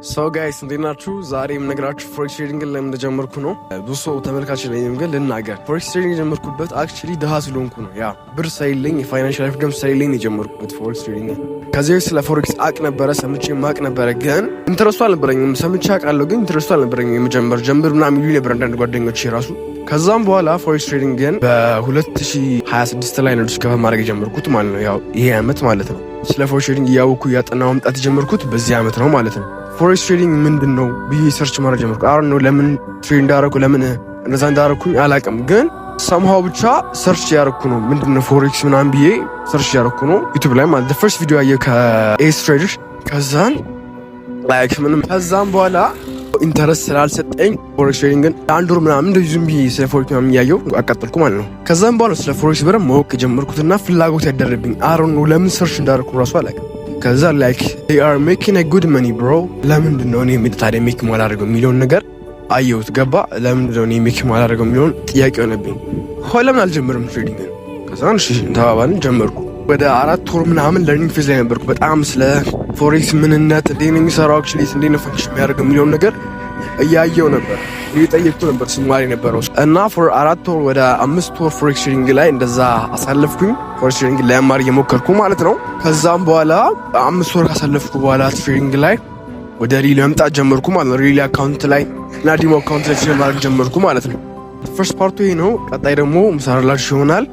ሶ ጋይስ እንዴት ናችሁ? ዛሬ የምነግራችሁ ፎሬክስ ትሬዲንግ ለምን እንደጀመርኩ ነው። ብዙ ሰው ተመልካች ነኝም ግን ልናገር ፎሬክስ ትሬዲንግ የጀመርኩበት አክቹሊ ድሃ ስለሆንኩ ነው። ያ ብር ሳይለኝ የፋይናንሻል ፍሪደም ሳይለኝ የጀመርኩበት ፎሬክስ ትሬዲንግ። ከዚህ ስለ ፎሬክስ አቅ ነበረ፣ ሰምቼ ማቅ ነበረ፣ ግን ኢንትረስቱ አልነበረኝም። ሰምቼ አውቃለሁ ግን ኢንትረስቱ አልነበረኝም። የመጀመር ጀምር ምናምን ይሉኝ ነበር አንዳንድ ጓደኞቼ ራሱ። ከዛም በኋላ ፎሬክስ ትሬዲንግ ግን በ2026 ላይ ነው ዲስከቨር ማድረግ የጀመርኩት ማለት ነው። ያው ይሄ አመት ማለት ነው። ስለ ፎሬክስ ትሬዲንግ እያወኩ እያጠናሁ መምጣት የጀመርኩት በዚህ አመት ነው ማለት ነው። ፎሬክስ ትሬዲንግ ምንድን ነው ብዬ ሰርች ማድረግ ጀመርኩ። አሁን ነው ለምን ትሬድ እንዳደረኩ ለምን እንደዛ እንዳደረኩኝ አላውቅም፣ ግን ሰምሃው ብቻ ሰርች ያደረኩ ነው ምንድነው ፎሬክስ ምናምን ብዬ ሰርች ያደረኩ ነው ዩቲዩብ ላይ ማለት the first ቪዲዮ አየሁ ከኤስ ትሬደር። ከዛን ላይክ ምንም ከዛም በኋላ ኢንተረስት ስላልሰጠኝ ፎሬክስ ትሬዲንግን አንድ ወር ምናምን እንደዚህ ዝም ብዬ ስለ ፎሬክስ ምናምን እያየሁ አቃጠልኩ ማለት ነው። ከዛም በኋላ ስለ ፎሬክስ በደንብ ማወቅ የጀመርኩትና ፍላጎት ያደረብኝ አሁን ነው ለምን ሰርች እንዳደረኩ ራሱ አላውቅም። ከዛ ላይክ they are making a good money bro ለምንድን ነው እኔ ታዲያ ሜክ ማላደርገው የሚለውን ነገር አየሁት። ገባ ለምንድን ነው እኔ ሜክ ማላደርገው የሚለውን ጥያቄ ሆነብኝ። ለምን አልጀምርም ትሬዲንግ? ከዛ እሺ ተባባልን፣ ጀመርኩ። ወደ 4 ወር ምናምን ለርኒንግ ፌዝ ላይ ነበርኩ። በጣም ስለ ፎሬክስ ምንነት እንዴት ነው የሚሰራው አክቹሊ እንዴት ነው ፈንክሽን የሚያደርገው የሚለውን ነገር እያየሁ ነበር፣ እየጠየቅኩ ነበር ስማሪ ነበረው እና ፎር 4 ወር ወደ 5 ወር ፎሬክስ ትሬዲንግ ላይ እንደዛ አሳለፍኩኝ። ፎሬክስ ትሬዲንግ ለማር እየሞከርኩ ማለት ነው። ከዛም በኋላ 5 ወር ካሳለፍኩ በኋላ ትሬዲንግ ላይ ወደ ሪል መምጣት ጀመርኩ ማለት ነው። ሪል አካውንት ላይ እና ዲሞ አካውንት ላይ ትሬድ ማድረግ ጀመርኩ ማለት ነው። ፈርስት ፓርቱ ይሄ ነው። ቀጣይ ደግሞ ምሳራላችሁ ይሆናል።